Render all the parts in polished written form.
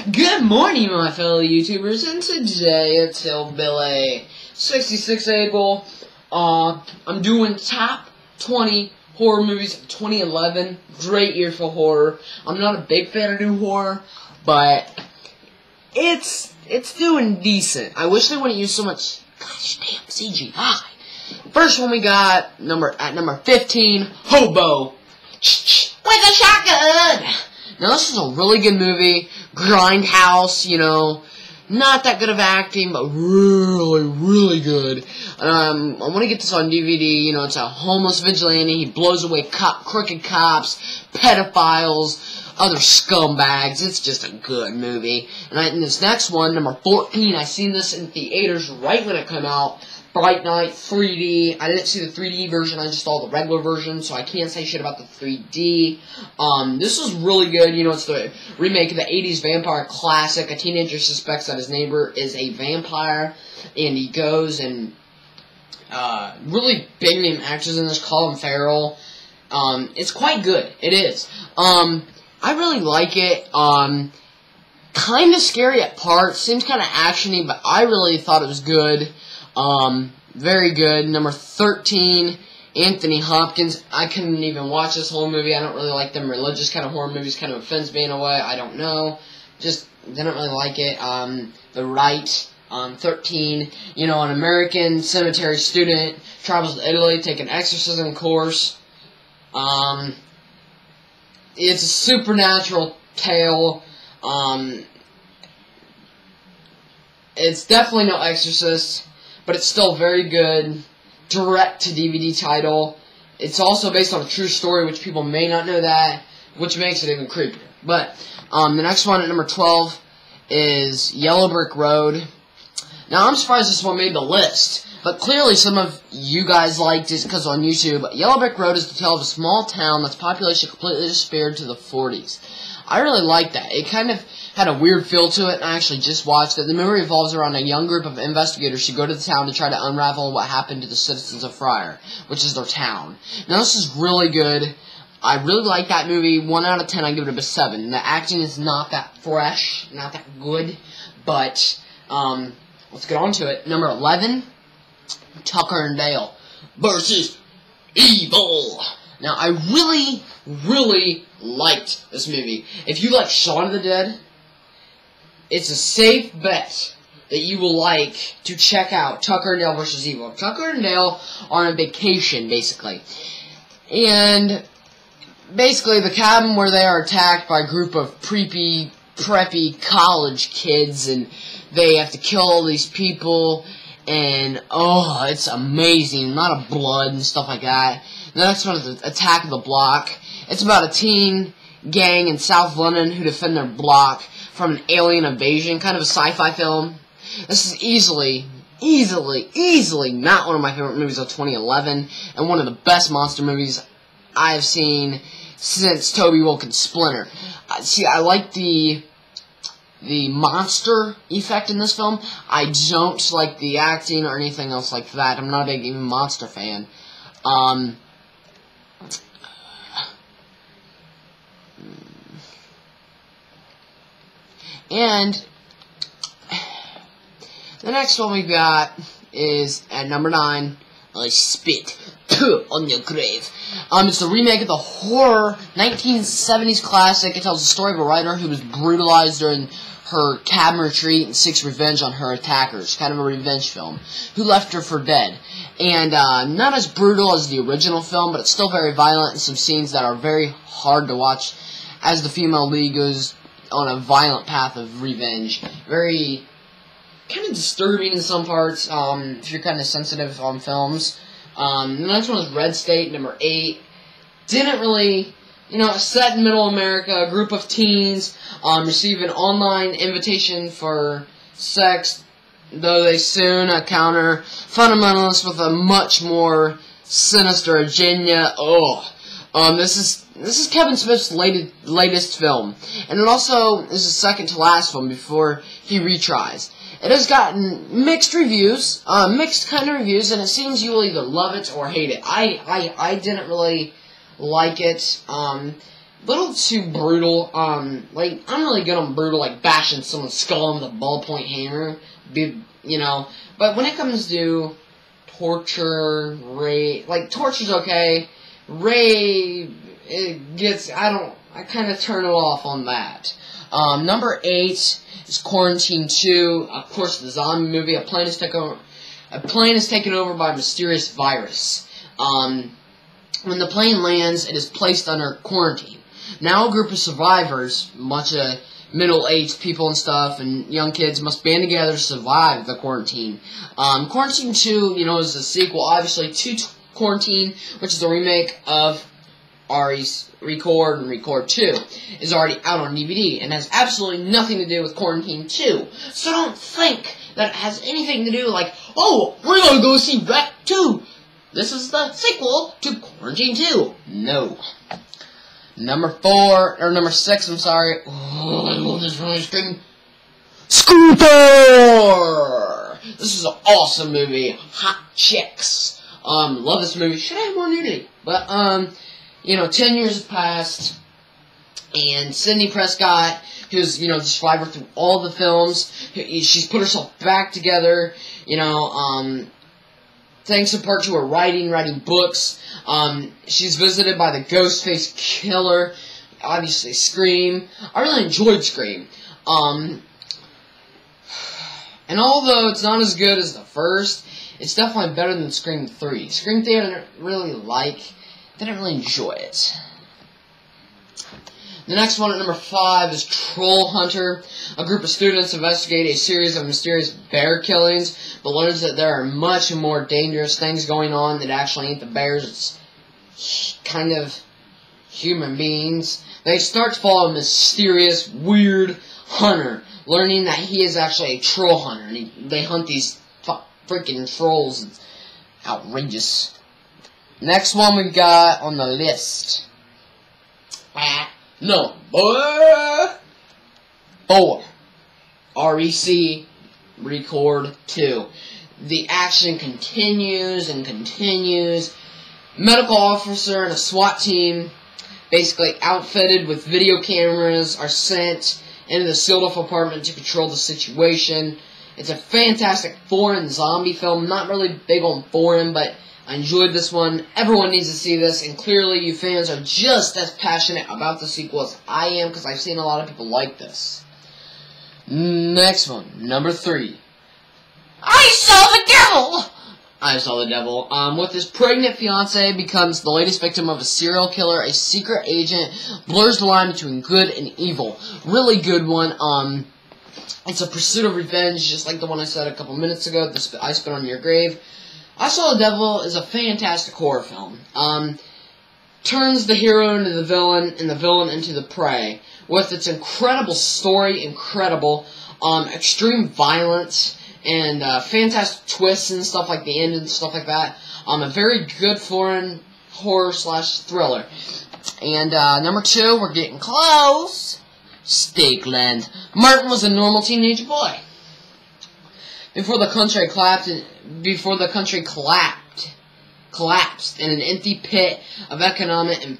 Good morning, my fellow YouTubers, and today it's Hillbilly 66 Able. I'm doing top 20 horror movies of 2011. Great year for horror. I'm not a big fan of new horror, but it's doing decent. I wish they wouldn't use so much gosh damn CGI. First one we got at number 15, Hobo with a shotgun. Now this is a really good movie. Grindhouse, you know, not that good of acting, but really good. I want to get this on DVD. You know, it's a homeless vigilante. He blows away crooked cops, pedophiles, other scumbags. It's just a good movie. And this next one, number 14, I seen this in theaters right when it came out. Fright Night 3D. I didn't see the 3D version, I just saw the regular version, so I can't say shit about the 3D. This is really good. You know, it's the remake of the 80s vampire classic. A teenager suspects that his neighbor is a vampire, and he goes and, really big name actors in this, Colin Farrell. It's quite good. It is. I really like it. Kind of scary at parts, seems kind of actiony, but I really thought it was good. Very good. Number 13, Anthony Hopkins. I couldn't even watch this whole movie. I don't really like them religious kind of horror movies. Kind of offends me in a way. I don't know. Just didn't really like it. The Right, 13. You know, an American cemetery student travels to Italy, take an exorcism course. It's a supernatural tale. It's definitely no Exorcist, but it's still very good. Direct-to-DVD title. It's also based on a true story, which people may not know that, which makes it even creepier. But, the next one at number 12 is Yellow Brick Road. Now, I'm surprised this one made the list, but clearly some of you guys liked it because on YouTube. Yellow Brick Road is the tale of a small town that's population completely disappeared to the 40s. I really liked that. It kind of had a weird feel to it, and I actually just watched it. The movie revolves around a young group of investigators who go to the town to try to unravel what happened to the citizens of Friar, which is their town. Now, this is really good. I really like that movie. 1 out of 10, I give it a 7. The acting is not that fresh, not that good, but, let's get on to it. Number 11, Tucker and Dale versus Evil. Now, I really liked this movie. If you like Shaun of the Dead, it's a safe bet that you will like to check out Tucker and Dale vs. Evil. Tucker and Dale are on a vacation, basically. And basically, the cabin where they are attacked by a group of preppy college kids, and they have to kill all these people, and oh, it's amazing. A lot of blood and stuff like that. The next one is the Attack of the Block. It's about a teen gang in South London who defend their block from an alien invasion, kind of a sci-fi film. This is easily not one of my favorite movies of 2011, and one of the best monster movies I've seen since Toby Wilkins' Splinter. See, I like the monster effect in this film. I don't like the acting or anything else like that. I'm not a big even monster fan. And the next one we got is at number 9, I Spit on Your Grave. It's the remake of the horror 1970s classic. It tells the story of a writer who was brutalized during her cabin retreat and seeks revenge on her attackers. Kind of a revenge film. Who left her for dead. And not as brutal as the original film, but it's still very violent and some scenes that are very hard to watch as the female lead goes on a violent path of revenge. Very kind of disturbing in some parts, if you're kind of sensitive on films. The next one is Red State, number 8. Didn't really, you know, set in middle America, a group of teens receive an online invitation for sex, though they soon encounter fundamentalists with a much more sinister agenda. This is Kevin Smith's latest film, and it also is the second to last film before he retries. It has gotten mixed reviews, mixed kind of reviews, and it seems you will either love it or hate it. I didn't really like it. little too brutal. Like, I'm really good on brutal, like bashing someone's skull with a ballpoint hammer. But when it comes to torture, rape, like, torture's okay. Rape, it gets, I kind of turn it off on that. Number 8 is Quarantine 2. Of course, the zombie movie. A plane is taken over by a mysterious virus. When the plane lands, it is placed under quarantine. Now a group of survivors, a bunch of middle-aged people and stuff, and young kids must band together to survive the quarantine. Quarantine 2, is a sequel, obviously, to Quarantine, which is a remake of RE's Record and Record 2, is already out on DVD, and has absolutely nothing to do with Quarantine 2. So don't think that it has anything to do, like, oh, we're gonna go see Wreck 2! This is the sequel to Quarantine 2. No. Number 6, I'm sorry. Oh, I love this really screen. Scooper! This is an awesome movie. Hot chicks. Love this movie. Should have more nudity. But, 10 years have passed, and Sidney Prescott, who's, the survivor through all the films, she's put herself back together, thanks in part to her writing books. She's visited by the Ghostface Killer, obviously Scream. I really enjoyed Scream. And although it's not as good as the first, it's definitely better than Scream 3. Scream 3 I didn't really enjoy it. The next one at number 5 is Troll Hunter. A group of students investigate a series of mysterious bear killings, but learns that there are much more dangerous things going on that actually ain't the bears. It's kind of human beings. They start to follow a mysterious, weird hunter, learning that he is actually a troll hunter, and they hunt these freaking trolls. It's outrageous. Next one we got on the list. Number 4. REC Record 2. The action continues and continues. Medical officer and a SWAT team, basically outfitted with video cameras, are sent into the sealed-off apartment to control the situation. It's a fantastic foreign zombie film. Not really big on foreign, but I enjoyed this one. Everyone needs to see this, and clearly you fans are just as passionate about the sequel as I am, because I've seen a lot of people like this. Next one, number 3. I saw the devil! I saw the devil. With his pregnant fiancée becomes the latest victim of a serial killer, a secret agent blurs the line between good and evil. Really good one. It's a pursuit of revenge, just like the one I said a couple minutes ago, I Spit on Your Grave. I Saw the Devil is a fantastic horror film. Turns the hero into the villain, and the villain into the prey. With its incredible story, extreme violence, and fantastic twists and stuff like the end and stuff like that. A very good foreign horror / thriller. And number 2, we're getting close. Stakeland. Martin was a normal teenage boy. Before the country collapsed in an empty pit of economic and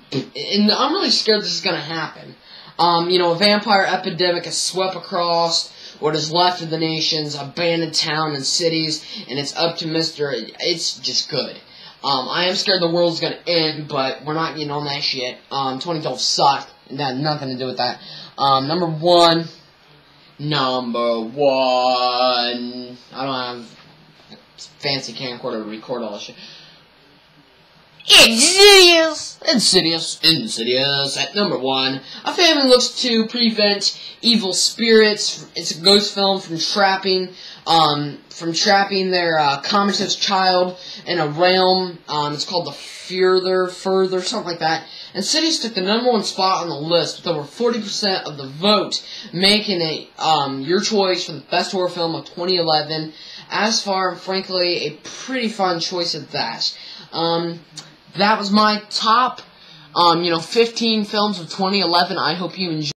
I'm really scared this is going to happen. A vampire epidemic has swept across what is left of the nation's abandoned town and cities, and it's up to it's just good. I am scared the world's going to end, but we're not getting on that shit. 2012 sucked, and that had nothing to do with that. Number 1. I don't have a fancy camcorder to record all this shit. Insidious at number 1. A family looks to prevent evil spirits. It's a ghost film from trapping their comatose child in a realm. It's called The Further, something like that. Insidious took the number 1 spot on the list with over 40% of the vote, making it your choice for the best horror film of 2011. As far, frankly, a pretty fun choice at that. That was my top, 15 films of 2011. I hope you enjoyed.